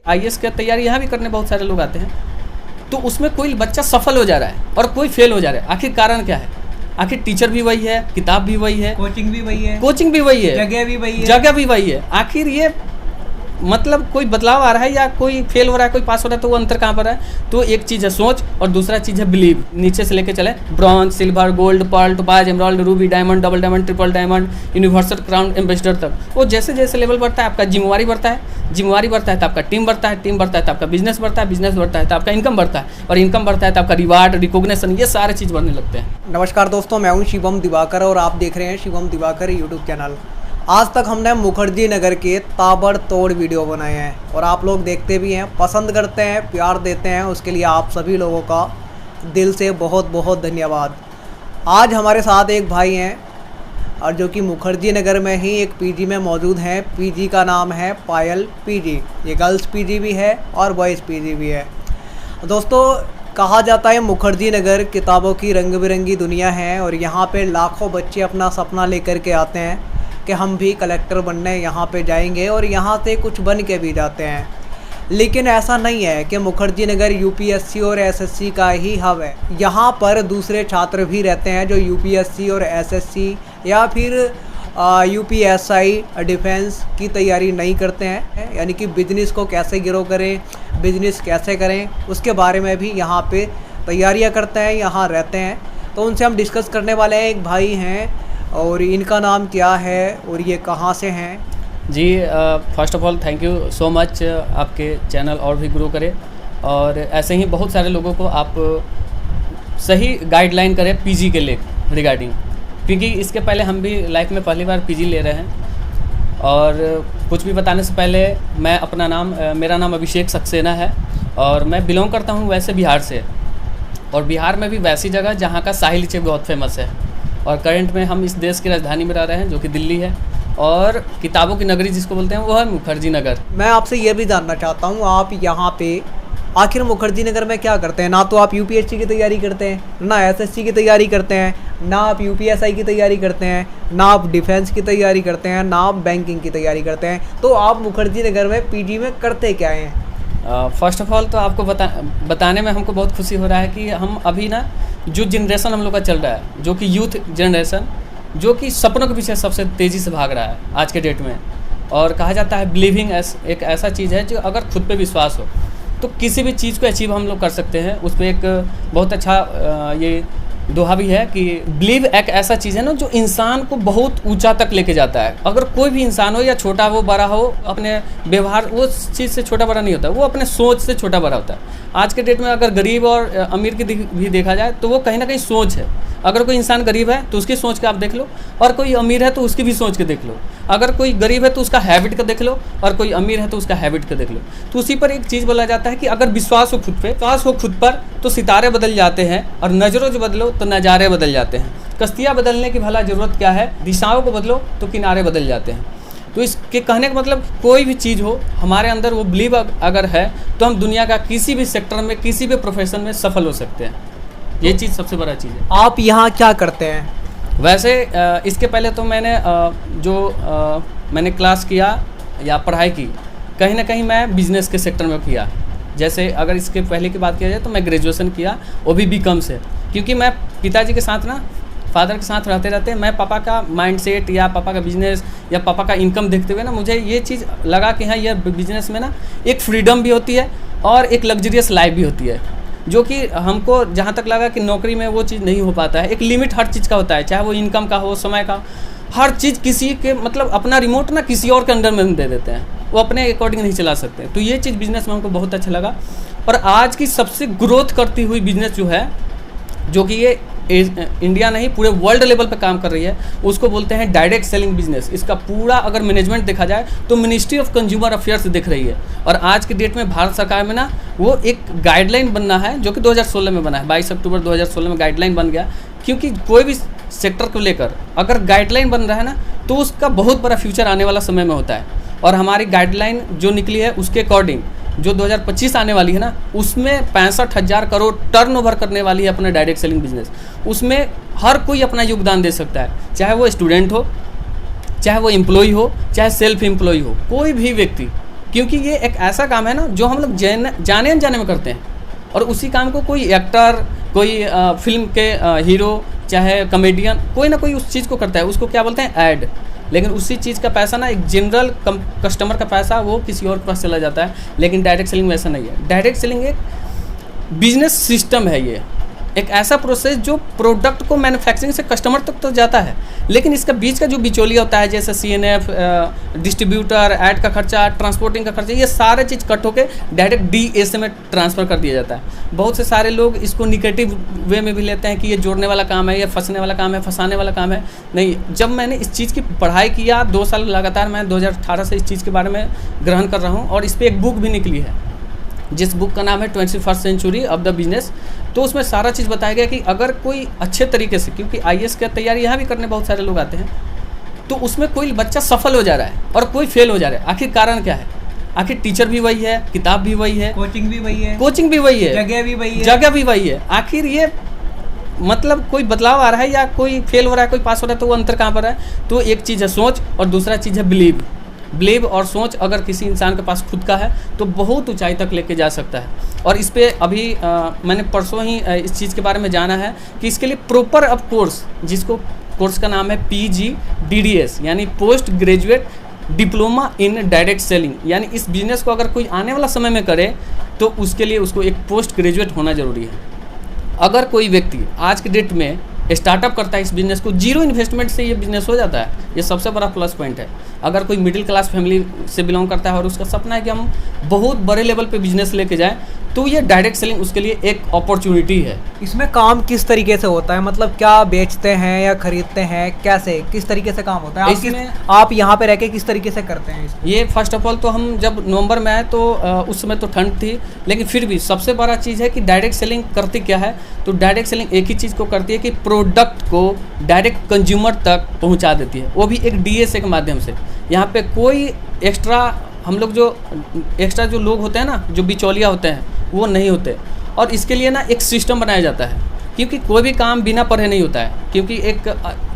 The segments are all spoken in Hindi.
आईएएस की तैयारी यहाँ भी करने बहुत सारे लोग आते हैं, तो उसमें कोई बच्चा सफल हो जा रहा है और कोई फेल हो जा रहा है। आखिर कारण क्या है? आखिर टीचर भी वही है, किताब भी वही है, कोचिंग भी वही है, जगह भी वही है। आखिर ये मतलब कोई बदलाव आ रहा है या कोई फेल हो रहा है, कोई पास हो रहा है, तो वो अंतर कहाँ पर है? तो एक चीज़ है सोच और दूसरा चीज़ है बिलीव। नीचे से लेके चले bronze, silver, gold, pearl, topaz, emerald, ruby, diamond, double diamond, triple diamond, universal crown ambassador तक। वो जैसे जैसे लेवल बढ़ता है आपका जिम्मेवारी बढ़ता है, जिम्मेवारी बढ़ता है तो आपका टीम बढ़ता है, टीम बढ़ता है तो आपका बिजनेस बढ़ता है, बिजनेस बढ़ता है तो आपका इनकम बढ़ता है, और इनकम बढ़ता है तो आपका रिवार्ड, रिकॉग्निशन, ये सारे चीज़ बढ़ने लगते हैं। नमस्कार दोस्तों, मैं हूं शिवम दिवाकर और आप देख रहे हैं शिवम दिवाकर यूट्यूब चैनल। आज तक हमने मुखर्जी नगर के ताबड़तोड़ वीडियो बनाए हैं और आप लोग देखते भी हैं, पसंद करते हैं, प्यार देते हैं। उसके लिए आप सभी लोगों का दिल से बहुत बहुत धन्यवाद। आज हमारे साथ एक भाई हैं और जो कि मुखर्जी नगर में ही एक पीजी में मौजूद हैं। पीजी का नाम है पायल पीजी। ये गर्ल्स पीजी भी है और बॉयज़ पीजी भी है। दोस्तों, कहा जाता है मुखर्जी नगर किताबों की रंग बिरंगी दुनिया है और यहाँ पे लाखों बच्चे अपना सपना लेकर के आते हैं कि हम भी कलेक्टर बनने यहाँ पे जाएंगे और यहाँ से कुछ बन के भी जाते हैं। लेकिन ऐसा नहीं है कि मुखर्जी नगर यूपीएससी और एसएससी का ही हब है। यहाँ पर दूसरे छात्र भी रहते हैं जो यूपीएससी और एसएससी या फिर यूपीएसआई डिफेंस की तैयारी नहीं करते हैं, यानी कि बिजनेस को कैसे ग्रो करें, बिजनेस कैसे करें, उसके बारे में भी यहाँ पे तैयारियाँ करते हैं, यहाँ रहते हैं। तो उनसे हम डिस्कस करने वाले हैं। एक भाई हैं और इनका नाम क्या है और ये कहाँ से हैं? जी, first of all thank you so much. आपके चैनल और भी ग्रो करे और ऐसे ही बहुत सारे लोगों को आप सही गाइडलाइन करें पीजी के लिए रिगार्डिंग, क्योंकि इसके पहले हम भी लाइफ में पहली बार पीजी ले रहे हैं। और कुछ भी बताने से पहले मैं अपना नाम, मेरा नाम अभिषेक सक्सेना है और मैं बिलोंग करता हूँ वैसे बिहार से, और बिहार में भी वैसी जगह जहाँ का शाही लीची बहुत फेमस है। और करंट में हम इस देश की राजधानी में रह रहे हैं जो कि दिल्ली है, और किताबों की नगरी जिसको बोलते हैं वो है मुखर्जी नगर। मैं आपसे ये भी जानना चाहता हूँ, आप यहाँ पे आखिर मुखर्जी नगर में क्या करते हैं? ना तो आप यूपीएससी की तैयारी करते हैं, ना एसएससी की तैयारी करते हैं, ना आप यूपीएसआई की तैयारी करते हैं, ना आप डिफेंस की तैयारी करते हैं, ना आप बैंकिंग की तैयारी करते हैं। तो आप मुखर्जी नगर में पीजी में करते क्या हैं? फर्स्ट ऑफ ऑल तो आपको बताने में हमको बहुत खुशी हो रहा है कि हम अभी ना जो जनरेशन हम लोग का चल रहा है, जो कि यूथ जनरेशन, जो कि सपनों के पीछे सबसे तेज़ी से भाग रहा है आज के डेट में। और कहा जाता है बिलीविंग एक ऐसा चीज़ है जो अगर खुद पे विश्वास हो तो किसी भी चीज़ को अचीव हम लोग कर सकते हैं। उस पर एक बहुत अच्छा ये दोहा भी है कि बिलीव एक ऐसा चीज़ है ना जो इंसान को बहुत ऊंचा तक लेके जाता है। अगर कोई भी इंसान हो या छोटा हो बड़ा हो, अपने व्यवहार वो चीज़ से छोटा बड़ा नहीं होता, वो अपने सोच से छोटा बड़ा होता है। आज के डेट में अगर गरीब और अमीर की भी देखा जाए तो वो कहीं ना कहीं सोच है। अगर कोई इंसान गरीब है तो उसकी सोच के आप देख लो, और कोई अमीर है तो उसकी भी सोच के देख लो। अगर कोई गरीब है तो उसका हैबिट का देख लो, और कोई अमीर है तो उसका हैबिट का देख लो। तो उसी पर एक चीज़ बोला जाता है कि अगर विश्वास हो खुद पे, विश्वास हो खुद पर, तो सितारे बदल जाते हैं, और नज़रों जो बदलो तो नज़ारे बदल जाते हैं। कश्तियाँ बदलने की भला ज़रूरत क्या है, दिशाओं को बदलो तो किनारे बदल जाते हैं। तो इसके कहने का मतलब कोई भी चीज़ हो, हमारे अंदर वो बिलीव अगर है तो हम दुनिया का किसी भी सेक्टर में, किसी भी प्रोफेशन में सफल हो सकते हैं। ये चीज़ सबसे बड़ा चीज़ है। आप यहाँ क्या करते हैं? वैसे इसके पहले तो मैंने मैंने क्लास किया या पढ़ाई की, कहीं ना कहीं मैं बिज़नेस के सेक्टर में किया। जैसे अगर इसके पहले की बात किया जाए तो मैं ग्रेजुएशन किया, वो भी बीकॉम से, क्योंकि मैं पिताजी के साथ ना, फादर के साथ रहते रहते मैं पापा का माइंडसेट या पापा का बिजनेस या पापा का इनकम देखते हुए ना मुझे ये चीज़ लगा कि हाँ, यह बिजनेस में ना एक फ्रीडम भी होती है और एक लग्जरियस लाइफ भी होती है, जो कि हमको जहाँ तक लगा कि नौकरी में वो चीज़ नहीं हो पाता है। एक लिमिट हर चीज़ का होता है, चाहे वो इनकम का हो, समय का, हर चीज़ किसी के मतलब अपना रिमोट ना किसी और के अंडर में दे देते हैं, वो अपने अकॉर्डिंग नहीं चला सकते। तो ये चीज़ बिजनेस में हमको बहुत अच्छा लगा। और आज की सबसे ग्रोथ करती हुई बिजनेस जो है, जो कि ये इंडिया नहीं पूरे वर्ल्ड लेवल पे काम कर रही है, उसको बोलते हैं डायरेक्ट सेलिंग बिजनेस। इसका पूरा अगर मैनेजमेंट देखा जाए तो मिनिस्ट्री ऑफ कंज्यूमर अफेयर्स देख रही है। और आज की डेट में भारत सरकार में ना वो एक गाइडलाइन बनना है, जो कि 2016 में बना है, 22 अक्टूबर 2016 में गाइडलाइन बन गया। क्योंकि कोई भी सेक्टर को लेकर अगर गाइडलाइन बन रहा है ना, तो उसका बहुत बड़ा फ्यूचर आने वाला समय में होता है। और हमारी गाइडलाइन जो निकली है उसके अकॉर्डिंग जो 2025 आने वाली है ना, उसमें 65,000 करोड़ टर्नओवर करने वाली है अपने डायरेक्ट सेलिंग बिजनेस। उसमें हर कोई अपना योगदान दे सकता है, चाहे वो स्टूडेंट हो, चाहे वो एम्प्लॉय हो, चाहे सेल्फ एम्प्लॉय हो, कोई भी व्यक्ति क्योंकि ये एक ऐसा काम है ना जो हम लोग जाने अनजाने में करते हैं, और उसी काम को कोई एक्टर, कोई फिल्म के हीरो, चाहे कॉमेडियन, कोई ना कोई उस चीज़ को करता है, उसको क्या बोलते हैं, ऐड। लेकिन उसी चीज़ का पैसा ना, एक जनरल कस्टमर का पैसा वो किसी और के पास चला जाता है। लेकिन डायरेक्ट सेलिंग में ऐसा नहीं है। डायरेक्ट सेलिंग एक बिजनेस सिस्टम है, ये एक ऐसा प्रोसेस जो प्रोडक्ट को मैन्युफैक्चरिंग से कस्टमर तक तो जाता है, लेकिन इसका बीच का जो बिचौलिया होता है, जैसे CNF, डिस्ट्रीब्यूटर, ऐड का खर्चा, ट्रांसपोर्टिंग का खर्चा, ये सारे चीज़ कट होकर डायरेक्ट DSA में ट्रांसफ़र कर दिया जाता है। बहुत से सारे लोग इसको निगेटिव वे में भी लेते हैं कि ये जोड़ने वाला काम है, ये फंसने वाला काम है, फंसाने वाला काम है। नहीं, जब मैंने इस चीज़ की पढ़ाई किया 2 साल लगातार, मैं 2018 से इस चीज़ के बारे में ग्रहण कर रहा हूँ, और इस पर एक बुक भी निकली है जिस बुक का नाम है 21st century of the business. तो उसमें सारा चीज़ बताया गया कि अगर कोई अच्छे तरीके से, क्योंकि IAS की तैयारी यहाँ भी करने बहुत सारे लोग आते हैं, तो उसमें कोई बच्चा सफल हो जा रहा है और कोई फेल हो जा रहा है। आखिर कारण क्या है? आखिर टीचर भी वही है, किताब भी वही है, कोचिंग भी वही है, जगह भी वही है, जगह भी वही है। आखिर ये मतलब कोई बदलाव आ रहा है, या कोई फेल हो रहा है, कोई पास हो रहा है, तो वो अंतर कहाँ पर है? तो एक चीज़ है सोच, और दूसरा चीज़ है बिलीव और सोच अगर किसी इंसान के पास खुद का है तो बहुत ऊंचाई तक लेके जा सकता है। और इस पे अभी मैंने परसों ही इस चीज़ के बारे में जाना है कि इसके लिए प्रॉपर अब कोर्स, जिसको कोर्स का नाम है PGDDS, यानी post graduate diploma in direct selling, यानी इस बिज़नेस को अगर कोई आने वाला समय में करे तो उसके लिए उसको एक पोस्ट ग्रेजुएट होना ज़रूरी है। अगर कोई व्यक्ति आज के डेट में स्टार्टअप करता है इस बिज़नेस को, 0 इन्वेस्टमेंट से ये बिज़नेस हो जाता है। ये सबसे बड़ा प्लस पॉइंट है। अगर कोई मिडिल क्लास फैमिली से बिलोंग करता है और उसका सपना है कि हम बहुत बड़े लेवल पे बिजनेस लेके जाएं, तो ये डायरेक्ट सेलिंग उसके लिए एक अपॉर्चुनिटी है। इसमें काम किस तरीके से होता है? मतलब क्या बेचते हैं या खरीदते हैं, कैसे, किस तरीके से काम होता है? आप यहाँ पे रह के किस तरीके से करते हैं इसको? ये फर्स्ट ऑफ ऑल तो हम जब नवंबर में आए तो उस समय तो ठंड थी, लेकिन फिर भी सबसे बड़ा चीज़ है कि डायरेक्ट सेलिंग करती क्या है। तो डायरेक्ट सेलिंग एक ही चीज़ को करती है कि प्रोडक्ट को डायरेक्ट कंज्यूमर तक पहुँचा देती है, वो भी एक DSA के माध्यम से। यहाँ पे कोई एक्स्ट्रा, हम लोग जो एक्स्ट्रा जो लोग होते हैं ना, जो बिचौलिया होते हैं, वो नहीं होते। और इसके लिए ना एक सिस्टम बनाया जाता है, क्योंकि कोई भी काम बिना पढ़े नहीं होता है। क्योंकि एक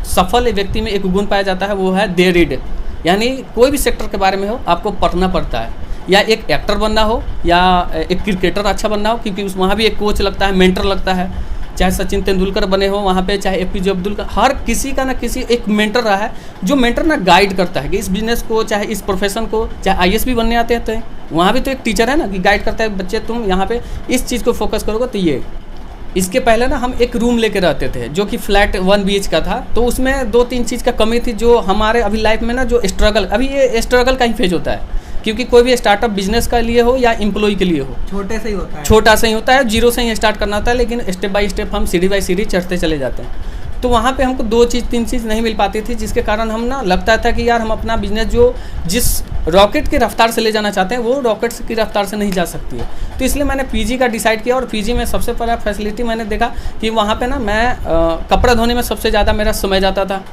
सफल व्यक्ति में एक गुण पाया जाता है, वो है दे रीड, यानी कोई भी सेक्टर के बारे में हो आपको पढ़ना पड़ता है। या एक एक्टर बनना हो, या एक क्रिकेटर अच्छा बनना हो, क्योंकि वहाँ भी एक कोच लगता है, मेंटर लगता है। चाहे सचिन तेंदुलकर बने हो वहाँ पे, चाहे APJ अब्दुल कलाम, हर किसी का ना किसी एक मेंटर रहा है, जो मेंटर ना गाइड करता है कि इस बिज़नेस को, चाहे इस प्रोफेशन को, चाहे IAS भी बनने आते हैं, वहाँ भी तो एक टीचर है ना कि गाइड करता है, बच्चे तुम यहाँ पे इस चीज़ को फोकस करोगे तो ये। इसके पहले ना हम एक रूम लेके रहते थे जो कि फ्लैट 1 BH का था, तो उसमें 2-3 चीज़ का कमी थी जो हमारे अभी लाइफ में ना जो स्ट्रगल, अभी ये स्ट्रगल का ही फेज होता है। क्योंकि कोई भी स्टार्टअप बिजनेस के लिए हो या एम्प्लॉय के लिए हो, छोटे से ही होता है, छोटा से ही होता है, 0 से ही स्टार्ट करना होता है, लेकिन स्टेप बाय स्टेप हम सीढ़ी बाय सीढ़ी चढ़ते चले जाते हैं। तो वहाँ पे हमको 2 चीज़ 3 चीज़ नहीं मिल पाती थी, जिसके कारण हम ना लगता था कि यार हम अपना बिजनेस जो जिस रॉकेट की रफ्तार से ले जाना चाहते हैं वो रॉकेट की रफ्तार से नहीं जा सकती है। तो इसलिए मैंने PG का डिसाइड किया, और PG में सबसे पहला फैसिलिटी मैंने देखा कि वहाँ पर ना मैं कपड़ा धोने में सबसे ज़्यादा मेरा समय जाता था,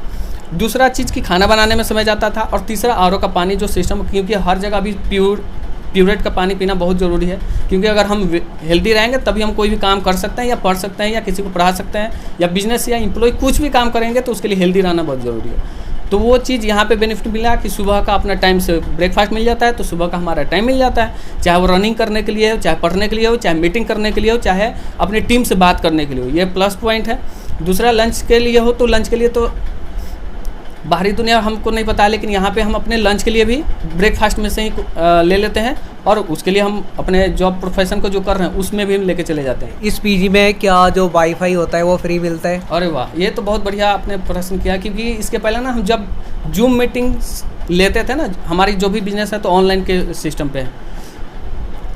दूसरा चीज़ की खाना बनाने में समय जाता था, और तीसरा RO का पानी जो सिस्टम, क्योंकि हर जगह अभी प्योरेट का पानी पीना बहुत ज़रूरी है। क्योंकि अगर हम हेल्दी रहेंगे तभी हम कोई भी काम कर सकते हैं, या पढ़ सकते हैं, या किसी को पढ़ा सकते हैं, या बिजनेस या एम्प्लॉय कुछ भी काम करेंगे तो उसके लिए हेल्दी रहना बहुत ज़रूरी है। तो वो चीज़ यहाँ पे बेनिफिट मिला कि सुबह का अपना टाइम से ब्रेकफास्ट मिल जाता है, तो सुबह का हमारा टाइम मिल जाता है, चाहे वो रनिंग करने के लिए हो, चाहे पढ़ने के लिए हो, चाहे मीटिंग करने के लिए हो, चाहे अपनी टीम से बात करने के लिए हो। ये प्लस पॉइंट है। दूसरा, लंच के लिए हो तो लंच के लिए तो बाहरी दुनिया हमको नहीं पता, लेकिन यहाँ पे हम अपने लंच के लिए भी ब्रेकफास्ट में से ही ले लेते हैं, और उसके लिए हम अपने जॉब प्रोफेशन को जो कर रहे हैं उसमें भी हम लेके चले जाते हैं। इस PG में क्या जो वाईफाई होता है वो फ्री मिलता है? अरे वाह, ये तो बहुत बढ़िया आपने प्रश्न किया, क्योंकि इसके पहले ना हम जब जूम मीटिंग्स लेते थे ना, हमारी जो भी बिजनेस है तो ऑनलाइन के सिस्टम पे है,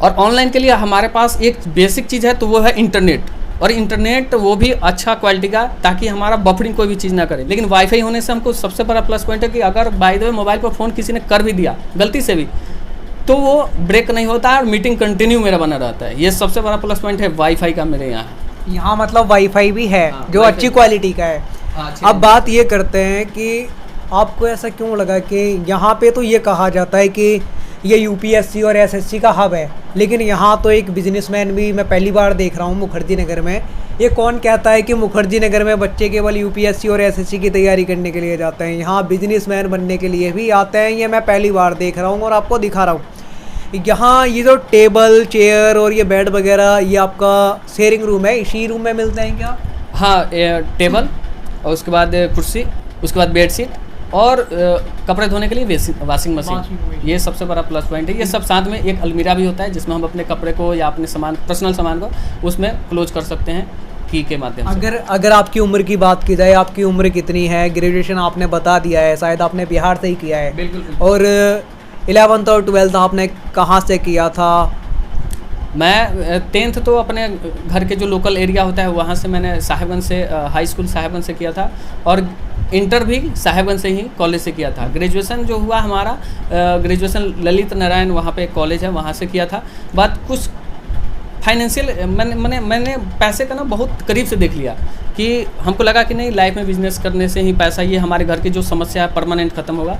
और ऑनलाइन के लिए हमारे पास एक बेसिक चीज़ है, तो वो है इंटरनेट, और इंटरनेट वो भी अच्छा क्वालिटी का, ताकि हमारा बफरिंग कोई भी चीज़ ना करे। लेकिन वाईफाई होने से हमको सबसे बड़ा प्लस पॉइंट है कि अगर बाय द वे मोबाइल पर फ़ोन किसी ने कर भी दिया गलती से भी, तो वो ब्रेक नहीं होता है और मीटिंग कंटिन्यू मेरा बना रहता है। ये सबसे बड़ा प्लस पॉइंट है वाईफाई का मेरे यहाँ मतलब वाईफाई भी है जो अच्छी क्वालिटी का है। अब बात ये करते हैं कि आपको ऐसा क्यों लगा कि यहाँ पे तो ये कहा जाता है कि ये UPSC और SSC का हब है, लेकिन यहाँ तो एक बिजनेसमैन भी मैं पहली बार देख रहा हूँ मुखर्जी नगर में। ये कौन कहता है कि मुखर्जी नगर में बच्चे केवल UPSC और SSC की तैयारी करने के लिए जाते हैं? यहाँ बिजनेसमैन बनने के लिए भी आते हैं, ये मैं पहली बार देख रहा हूँ और आपको दिखा रहा हूँ। यहाँ ये जो टेबल चेयर और ये बेड वगैरह ये आपका शेयरिंग रूम है, इसी रूम में मिलते हैं क्या? हाँ, टेबल और उसके बाद कुर्सी, उसके बाद बेड शीट और कपड़े धोने के लिए वाशिंग मशीन। ये सबसे बड़ा प्लस पॉइंट है। ये सब साथ में एक अलमीरा भी होता है जिसमें हम अपने कपड़े को या अपने सामान, पर्सनल सामान को उसमें क्लोज कर सकते हैं की के माध्यम से। अगर आपकी उम्र की बात की जाए, आपकी उम्र कितनी है? ग्रेजुएशन आपने बता दिया है, शायद आपने बिहार से ही किया है। बिल्कुल। और 11th और 12th आपने कहाँ से किया था? मैं 10th तो अपने घर के जो लोकल एरिया होता है वहाँ से, मैंने साहेबगंज से हाई स्कूल साहेबगंज से किया था और इंटर भी साहेबगंज से ही कॉलेज से किया था। ग्रेजुएशन जो हुआ हमारा, ग्रेजुएशन ललित नारायण वहाँ पे एक कॉलेज है वहाँ से किया था। बात कुछ फाइनेंशियल मैंने पैसे का ना बहुत करीब से देख लिया कि हमको लगा कि नहीं, लाइफ में बिजनेस करने से ही पैसा, ये हमारे घर की जो समस्या है परमानेंट ख़त्म होगा।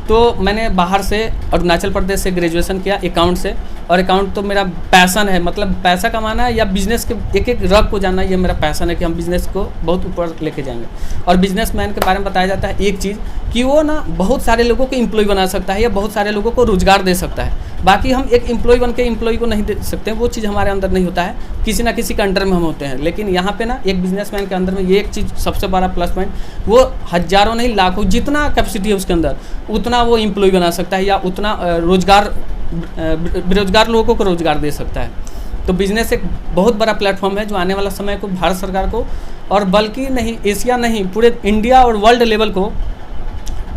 तो मैंने बाहर से अरुणाचल प्रदेश से ग्रेजुएशन किया अकाउंट से, और अकाउंट तो मेरा पैसन है, मतलब पैसा कमाना या बिजनेस के एक एक रग को जानना, ये मेरा पैसन है कि हम बिज़नेस को बहुत ऊपर लेके जाएंगे। और बिजनेसमैन के बारे में बताया जाता है एक चीज़ कि वो ना बहुत सारे लोगों को एम्प्लॉय बना सकता है या बहुत सारे लोगों को रोजगार दे सकता है। बाकी हम एक एम्प्लॉय बन के एम्प्लॉय को नहीं दे सकते, वो चीज़ हमारे अंदर नहीं होता है, किसी ना किसी के अंडर में हम होते हैं। लेकिन यहाँ पे ना एक बिजनेसमैन के अंदर में ये एक चीज़ सबसे बड़ा प्लस पॉइंट, वो हज़ारों नहीं लाखों, जितना कैपेसिटी है उसके अंदर उतना वो एम्प्लॉय बना सकता है या उतना रोजगार, बेरोजगार लोगों को रोजगार दे सकता है। तो बिजनेस एक बहुत बड़ा प्लेटफॉर्म है जो आने वाला समय को भारत सरकार को, और बल्कि नहीं एशिया नहीं पूरे इंडिया और वर्ल्ड लेवल को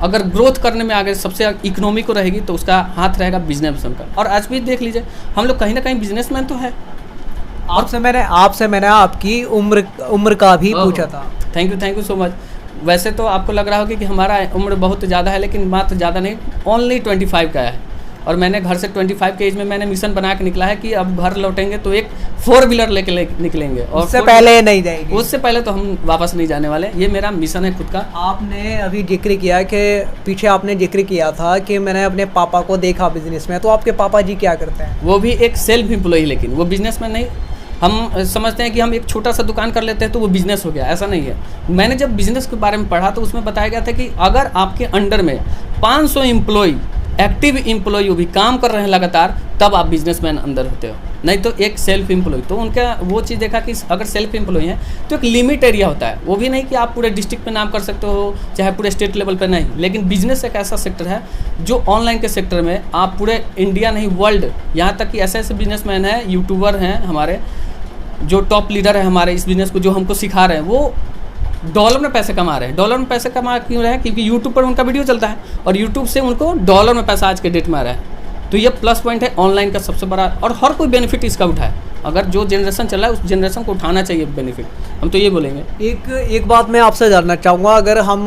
अगर ग्रोथ करने में आगे सबसे इकोनॉमी को रहेगी तो उसका हाथ रहेगा बिजनेसमैन का। और आज भी देख लीजिए हम लोग कहीं ना कहीं बिजनेसमैन तो है। आपसे मैंने आपकी उम्र का भी पूछा था। Thank you so much. वैसे तो आपको लग रहा होगा कि हमारा उम्र बहुत ज़्यादा है, लेकिन मात्र ज़्यादा नहीं, ओनली 25 का है। और मैंने घर से 25 के एज में मैंने मिशन बना के निकला है कि अब घर लौटेंगे तो एक 4 व्हीलर लेके निकलेंगे, और उससे पहले नहीं जाएंगे। उससे पहले तो हम वापस नहीं जाने वाले, ये मेरा मिशन है खुद का। आपने अभी जिक्र किया कि पीछे आपने जिक्र किया था कि मैंने अपने पापा को देखा बिजनेस में, तो आपके पापा जी क्या करते हैं? वो भी एक सेल्फ एम्प्लॉय, लेकिन वो बिजनेस में नहीं। हम समझते हैं कि हम एक छोटा सा दुकान कर लेते हैं तो वो बिज़नेस हो गया, ऐसा नहीं है। मैंने जब बिज़नेस के बारे में पढ़ा तो उसमें बताया गया था कि अगर आपके अंडर में 500 एम्प्लॉय, एक्टिव एम्प्लॉय भी काम कर रहे हैं लगातार, तब आप बिजनेसमैन अंदर होते हो, नहीं तो एक सेल्फ एम्प्लॉय। तो उनका वो चीज़ देखा कि अगर सेल्फ एम्प्लॉय है तो एक लिमिट एरिया होता है, वो भी नहीं कि आप पूरे डिस्ट्रिक्ट पे नाम कर सकते हो चाहे पूरे स्टेट लेवल पे नहीं। लेकिन बिजनेस एक ऐसा सेक्टर है जो ऑनलाइन के सेक्टर में आप पूरे इंडिया नहीं वर्ल्ड, यहाँ तक कि ऐसे ऐसे बिजनेसमैन हैं, यूट्यूबर हैं हमारे जो टॉप लीडर है हमारे इस बिज़नेस को, जो हमको सिखा रहे हैं, वो डॉलर में पैसे कमा रहे हैं। डॉलर में पैसे कमा क्यों रहे हैं? क्योंकि यूट्यूब पर उनका वीडियो चलता है और यूट्यूब से उनको डॉलर में पैसा आज के डेट में आ रहा है। तो ये प्लस पॉइंट है ऑनलाइन का सबसे बड़ा, और हर कोई बेनिफिट इसका उठाए। अगर जो जनरेशन चल रहा है उस जनरेशन को उठाना चाहिए बेनिफिट, हम तो ये बोलेंगे। एक बात मैं आपसे जानना चाहूँगा, अगर हम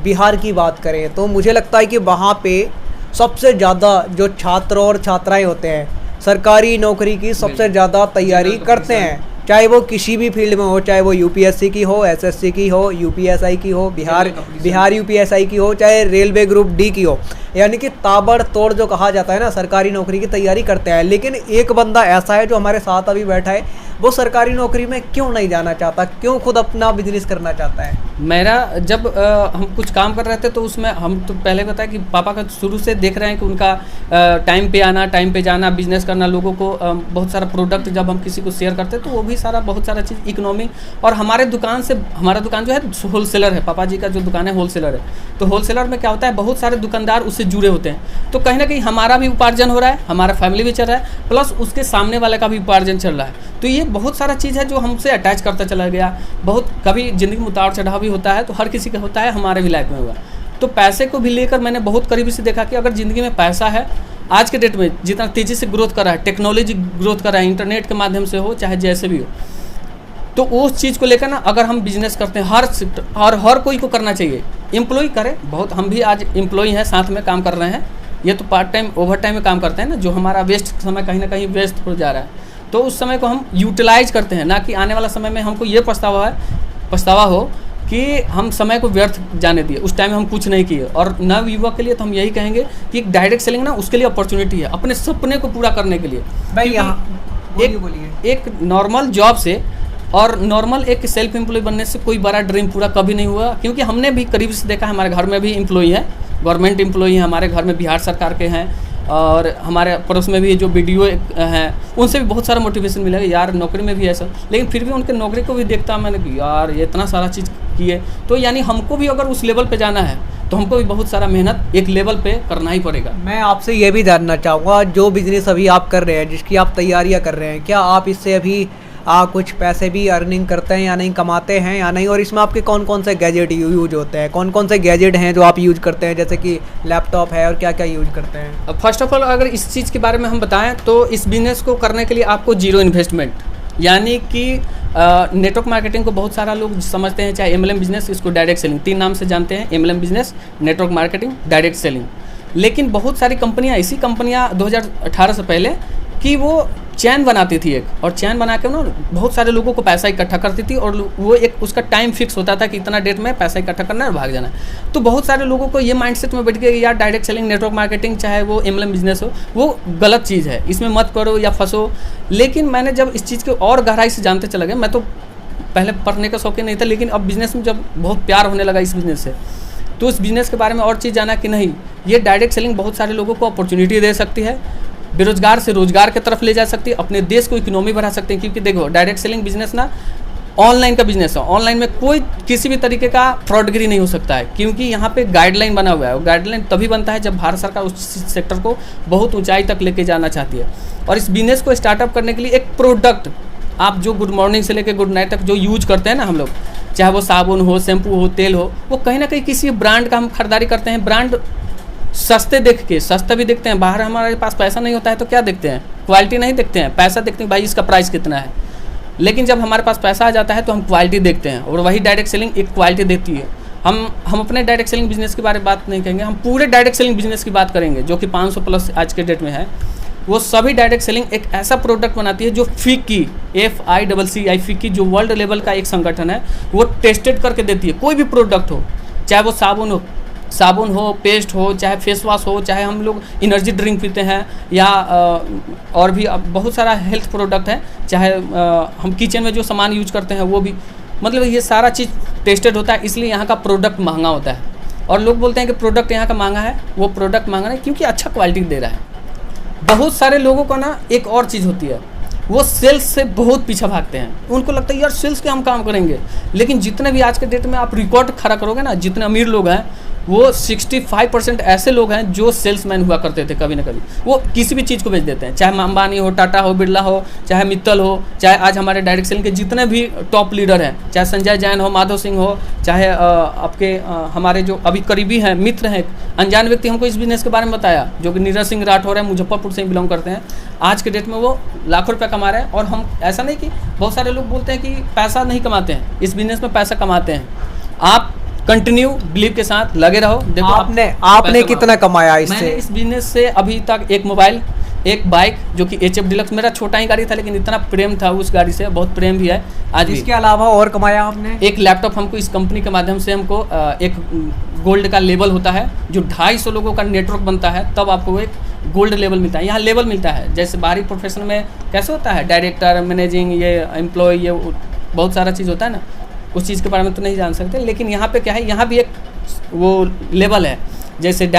बिहार की बात करें तो मुझे लगता है कि वहाँ पे सबसे ज़्यादा जो छात्र और छात्राएँ होते हैं सरकारी नौकरी की सबसे ज़्यादा तैयारी करते हैं, चाहे वो किसी भी फील्ड में हो, चाहे वो यूपीएससी की हो, एसएससी की हो, यूपीएसआई की हो, बिहार यूपीएसआई की हो, चाहे रेलवे ग्रुप डी की हो, यानी कि ताबड़तोड़ जो कहा जाता है ना, सरकारी नौकरी की तैयारी करते हैं। लेकिन एक बंदा ऐसा है जो हमारे साथ अभी बैठा है, वो सरकारी नौकरी में क्यों नहीं जाना चाहता, क्यों खुद अपना बिजनेस करना चाहता है? मेरा जब हम कुछ काम कर रहे थे तो उसमें हम तो पहले बताया कि पापा का शुरू से देख रहे हैं कि उनका टाइम पे आना, टाइम पे जाना, बिजनेस करना, लोगों को बहुत सारा प्रोडक्ट जब हम किसी को शेयर करते हैं तो वो भी सारा बहुत सारा चीज़ इकोनॉमी। और हमारे दुकान से, हमारा दुकान जो है होलसेलर है, पापा जी का जो दुकान है होलसेलर है। तो होलसेलर में क्या होता है, बहुत सारे दुकानदार उससे जुड़े होते हैं, तो कहीं ना कहीं हमारा भी उपार्जन हो रहा है, हमारा फैमिली भी चल रहा है, प्लस उसके सामने वाले का भी उपार्जन चल रहा है। तो ये बहुत सारा चीज़ है जो हमसे अटैच करता चला गया। बहुत कभी ज़िंदगी में उतार चढ़ाव भी होता है, तो हर किसी का होता है, हमारे भी लाइफ में हुआ। तो पैसे को भी लेकर मैंने बहुत करीबी से देखा कि अगर ज़िंदगी में पैसा है, आज के डेट में जितना तेज़ी से ग्रोथ कर रहा है, टेक्नोलॉजी ग्रोथ कर रहा है, इंटरनेट के माध्यम से हो चाहे जैसे भी हो, तो उस चीज़ को लेकर ना अगर हम बिजनेस करते हैं, हर सेक्टर और हर कोई को करना चाहिए। एम्प्लॉय करे, बहुत हम भी आज एम्प्लॉय हैं, साथ में काम कर रहे हैं, ये तो पार्ट टाइम ओवर टाइम में काम करते हैं ना, जो हमारा वेस्ट समय कहीं ना कहीं वेस्ट हो जा रहा है, तो उस समय को हम यूटिलाइज करते हैं, ना कि आने वाला समय में हमको ये पछतावा हो कि हम समय को व्यर्थ जाने दिए, उस टाइम में हम कुछ नहीं किए। और नव युवक के लिए तो हम यही कहेंगे कि डायरेक्ट सेलिंग ना उसके लिए अपॉर्चुनिटी है, अपने सपने को पूरा करने के लिए। भाई यहाँ एक नॉर्मल जॉब से और नॉर्मल एक सेल्फ एम्प्लॉय बनने से कोई बड़ा ड्रीम पूरा कभी नहीं हुआ, क्योंकि हमने भी करीब से देखा, हमारे घर में भी एम्प्लॉय हैं, गवर्नमेंट एम्प्लॉय हैं हमारे घर में, बिहार सरकार के हैं, और हमारे पड़ोस में भी जो वीडियो हैं उनसे भी बहुत सारा मोटिवेशन मिला कि यार नौकरी में भी ऐसा, लेकिन फिर भी उनके नौकरी को भी देखता मैंने कि यार ये इतना सारा चीज़ किए, तो यानी हमको भी अगर उस लेवल पे जाना है तो हमको भी बहुत सारा मेहनत एक लेवल पे करना ही पड़ेगा। मैं आपसे ये भी जानना चाहूँगा, जो बिजनेस अभी आप कर रहे हैं, जिसकी आप तैयारियाँ कर रहे हैं, क्या आप इससे अभी कुछ पैसे भी अर्निंग करते हैं या नहीं, कमाते हैं या नहीं, और इसमें आपके कौन कौन से गैजेट यूज होते हैं, कौन कौन से गैजेट हैं जो आप यूज करते हैं, जैसे कि लैपटॉप है, और क्या क्या यूज करते हैं? फर्स्ट ऑफ ऑल अगर इस चीज़ के बारे में हम बताएं तो इस बिज़नेस को करने के लिए आपको जीरो इन्वेस्टमेंट, यानी कि नेटवर्क मार्केटिंग को बहुत सारा लोग समझते हैं, चाहे MLM बिजनेस, इसको डायरेक्ट सेलिंग, 3 नाम से जानते हैं, MLM business, network marketing, direct selling. लेकिन बहुत सारी कंपनियां, ऐसी कंपनियां 2018 से पहले कि वो चैन बनाती थी एक, और चैन बना के ना बहुत सारे लोगों को पैसा इकट्ठा करती थी, और वो एक उसका टाइम फिक्स होता था कि इतना डेट में पैसा इकट्ठा करना है और भाग जाना है। तो बहुत सारे लोगों को ये माइंडसेट में बैठ गया कि यार डायरेक्ट सेलिंग, नेटवर्क मार्केटिंग, चाहे वो MLM बिजनेस हो, वो गलत चीज़ है, इसमें मत करो या फंसो। लेकिन मैंने जब इस चीज़ को और गहराई से जानते चला गया, मैं तो पहले पढ़ने का शौकीन नहीं था, लेकिन अब बिज़नेस में जब बहुत प्यार होने लगा इस बिज़नेस से, तो इस बिज़नेस के बारे में और चीज़ जाना कि नहीं, ये डायरेक्ट सेलिंग बहुत सारे लोगों को अपॉर्चुनिटी दे सकती है, बेरोजगार से रोजगार की तरफ ले जा सकती है, अपने देश को इकोनॉमी बढ़ा सकते हैं। क्योंकि देखो डायरेक्ट सेलिंग बिजनेस ना ऑनलाइन का बिजनेस है, ऑनलाइन में कोई किसी भी तरीके का फ्रॉडगिरी नहीं हो सकता है, क्योंकि यहाँ पे गाइडलाइन बना हुआ है। वो गाइडलाइन तभी बनता है जब भारत सरकार उस सेक्टर को बहुत ऊंचाई तक लेके जाना चाहती है। और इस बिजनेस को स्टार्टअप करने के लिए एक प्रोडक्ट, आप जो गुड मॉर्निंग से लेकर गुड नाइट तक जो यूज करते हैं ना हम लोग, चाहे वो साबुन हो, शैम्पू हो, तेल हो, वो कहीं ना कहीं किसी ब्रांड का हम खरीदारी करते हैं। ब्रांड सस्ते देख के, सस्ता भी देखते हैं, बाहर हमारे पास पैसा नहीं होता है तो क्या देखते हैं, क्वालिटी नहीं देखते हैं, पैसा देखते हैं भाई इसका प्राइस कितना है। लेकिन जब हमारे पास पैसा आ जाता है तो हम क्वालिटी देखते हैं, और वही डायरेक्ट सेलिंग एक क्वालिटी देती है। हम अपने डायरेक्ट सेलिंग बिजनेस के बारे में बात नहीं करेंगे, हम पूरे डायरेक्ट सेलिंग बिजनेस की बात करेंगे, जो कि 500 प्लस आज के डेट में है। वो सभी डायरेक्ट सेलिंग एक ऐसा प्रोडक्ट बनाती है जो FICCI, FICCI, जो वर्ल्ड लेवल का एक संगठन है, वो टेस्टेड करके देती है। कोई भी प्रोडक्ट हो, चाहे वो साबुन हो, पेस्ट हो, चाहे फेस वॉश हो, चाहे हम लोग एनर्जी ड्रिंक पीते हैं, या और भी बहुत सारा हेल्थ प्रोडक्ट है, चाहे हम किचन में जो सामान यूज करते हैं वो भी, मतलब ये सारा चीज़ टेस्टेड होता है, इसलिए यहाँ का प्रोडक्ट महंगा होता है। और लोग बोलते हैं कि प्रोडक्ट यहाँ का महंगा है, वो प्रोडक्ट महंगा नहीं, क्योंकि अच्छा क्वालिटी दे रहा है। बहुत सारे लोगों को ना एक और चीज़ होती है, वो सेल्स से बहुत पीछे भागते हैं। उनको लगता है यार सेल्स के हम काम करेंगे, लेकिन जितने भी आज के डेट में आप रिकॉर्ड खड़ा करोगे ना, जितने अमीर लोग हैं वो 65% ऐसे लोग हैं जो सेल्समैन हुआ करते थे कभी ना कभी। वो किसी भी चीज़ को बेच देते हैं, चाहे अंबानी हो, टाटा हो, बिरला हो, चाहे मित्तल हो, चाहे आज हमारे डायरेक्ट सेलिंग के जितने भी टॉप लीडर हैं, चाहे संजय जैन हो, माधव सिंह हो, चाहे आपके हमारे जो अभी करीबी हैं, मित्र हैं, अनजान व्यक्ति हमको इस बिज़नेस के बारे में बताया, जो कि नीरज सिंह राठौर है, मुजफ्फरपुर से बिलोंग करते हैं। आज के डेट में वो लाखों रुपये कमा रहे हैं। और हम ऐसा नहीं कि बहुत सारे लोग बोलते हैं कि पैसा नहीं कमाते हैं, इस बिज़नेस में पैसा कमाते हैं। आप कंटिन्यू बिलीव के साथ लगे रहो। देखो आपने कितना कमाया इससे? मैंने इस बिजनेस से अभी तक एक मोबाइल, एक बाइक जो कि HF डिलक्स, मेरा छोटा ही गाड़ी था लेकिन इतना प्रेम था उस गाड़ी से, बहुत प्रेम भी है आज भी। इसके अलावा और कमाया आपने? एक लैपटॉप हमको इस कंपनी के माध्यम से हमको एक गोल्ड का लेवल होता है, जो 250 लोगों का नेटवर्क बनता है, तब आपको वो एक गोल्ड लेवल मिलता है। यहाँ लेवल मिलता है, जैसे बाहरी प्रोफेशन में कैसे होता है, डायरेक्टर, मैनेजिंग, ये एम्प्लॉय, ये बहुत सारा चीज़ होता है ना, उस चीज़ के बारे में तो नहीं जान सकते। लेकिन यहाँ पे क्या है, यहाँ भी एक वो लेवल है, जैसे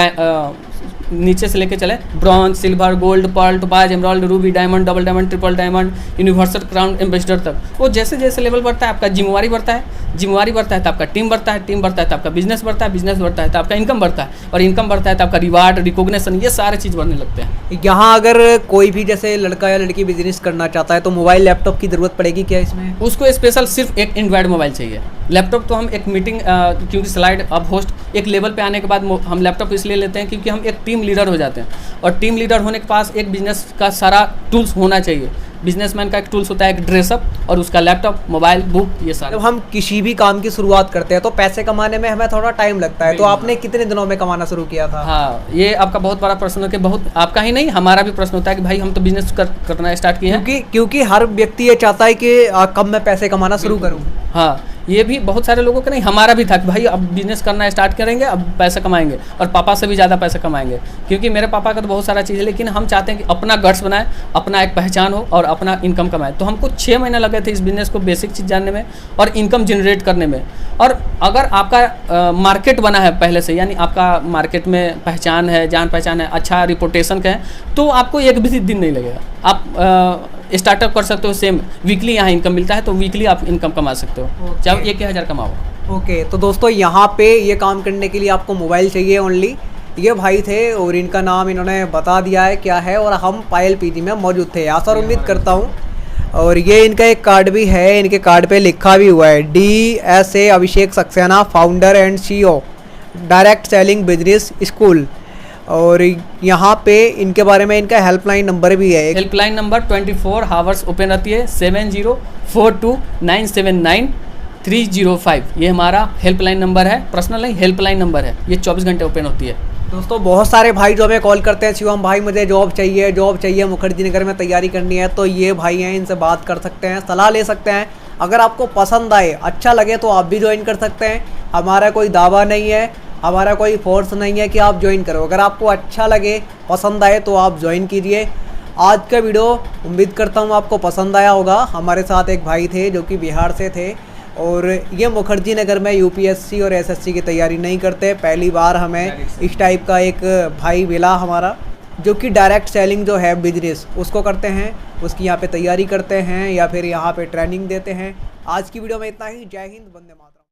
नीचे से लेके चले bronze, silver, gold, pearl, topaz, emerald, ruby, diamond, double diamond, triple diamond, universal crown ambassador तक। वो जैसे जैसे लेवल बढ़ता है आपका जिम्मेवारी बढ़ता है, जिम्मेवारी बढ़ता है तो आपका टीम बढ़ता है, टीम बढ़ता है तो आपका बिजनेस बढ़ता है, बिजनेस बढ़ता है तो आपका इनकम बढ़ता है, और इनकम बढ़ता है तो आपका रिवार्ड, रिकॉग्निशन, ये सारे चीज़ बढ़ने लगते हैं। यहाँ अगर कोई भी जैसे लड़का या लड़की बिजनेस करना चाहता है तो मोबाइल लैपटॉप की ज़रूरत पड़ेगी क्या इसमें? उसको स्पेशल सिर्फ एक एंड्रॉयड मोबाइल चाहिए। लैपटॉप तो हम एक मीटिंग, क्योंकि स्लाइड अब होस्ट एक लेवल पे आने के बाद हम लैपटॉप इसलिए लेते हैं क्योंकि हम एक टीम लीडर हो जाते हैं, और टीम लीडर होने के पास एक बिजनेस का सारा टूल्स होना चाहिए। बिजनेसमैन का एक टूल्स होता है, एक ड्रेसअप, और उसका लैपटॉप, मोबाइल, बुक, ये सारा। जब हम किसी भी काम की शुरुआत करते हैं तो पैसे कमाने में हमें थोड़ा टाइम लगता है, तो आपने कितने दिनों में कमाना शुरू किया था? हाँ, ये आपका बहुत बड़ा प्रश्न है कि बहुत आपका ही नहीं हमारा भी प्रश्न होता है कि भाई हम तो बिजनेस करना स्टार्ट किए हैं, क्योंकि हर व्यक्ति ये चाहता है कि कब मैं पैसे कमाना शुरू करूँ। हाँ, ये भी बहुत सारे लोगों का नहीं, हमारा भी था कि भाई अब बिजनेस करना स्टार्ट करेंगे, अब पैसा कमाएंगे और पापा से भी ज़्यादा पैसा कमाएंगे, क्योंकि मेरे पापा का तो बहुत सारा चीज़ है, लेकिन हम चाहते हैं कि अपना गट्स बनाए, अपना एक पहचान हो और अपना इनकम कमाए। तो हमको 6 महीने लगे थे इस बिज़नेस को बेसिक चीज़ जानने में और इनकम जनरेट करने में। और अगर आपका मार्केट बना है पहले से, यानी आपका मार्केट में पहचान है, जान पहचान है, अच्छा रिपोर्टेशन का है, तो आपको एक भी दिन नहीं लगेगा। आप स्टार्टअप कर सकते हो, सेम वीकली यहाँ इनकम मिलता है, तो वीकली आप इनकम कमा सकते हो, चाहे 1,000 कमाओ। ओके, तो दोस्तों यहाँ पे ये काम करने के लिए आपको मोबाइल चाहिए ओनली। ये भाई थे और इनका नाम इन्होंने बता दिया है क्या है, और हम पायल पीजी में मौजूद थे यहाँ सर, उम्मीद करता हूँ। और ये इनका एक कार्ड भी है, इनके कार्ड पे लिखा भी हुआ है DSA Abhishek Saxena, founder and CEO, direct selling business school. और यहाँ पे इनके बारे में इनका हेल्पलाइन नंबर भी है। हेल्पलाइन नंबर 24 आवर्स ओपन रहती है, 7042979305। ये हमारा हेल्पलाइन नंबर है, पर्सनल नहीं, हेल्पलाइन नंबर है, ये 24 घंटे ओपन होती है। दोस्तों बहुत सारे भाई जो हमें कॉल करते हैं, शिवम भाई मुझे जॉब चाहिए, मुखर्जी नगर में तैयारी करनी है, तो ये भाई हैं, इनसे बात कर सकते हैं, सलाह ले सकते हैं। अगर आपको पसंद आए, अच्छा लगे तो आप भी ज्वाइन कर सकते हैं। हमारा कोई दावा नहीं है, हमारा कोई फोर्स नहीं है कि आप ज्वाइन करो। अगर आपको अच्छा लगे, पसंद आए तो आप ज्वाइन कीजिए। आज का वीडियो उम्मीद करता हूँ आपको पसंद आया होगा। हमारे साथ एक भाई थे जो कि बिहार से थे और ये मुखर्जी नगर में UPSC और SSC की तैयारी नहीं करते। पहली बार हमें इस टाइप का एक भाई मिला हमारा, जो कि डायरेक्ट सेलिंग जो है बिजनेस उसको करते हैं, उसकी यहाँ पे तैयारी करते हैं या फिर यहाँ पे ट्रेनिंग देते हैं। आज की वीडियो में इतना ही। जय हिंद, वंदे मातरम।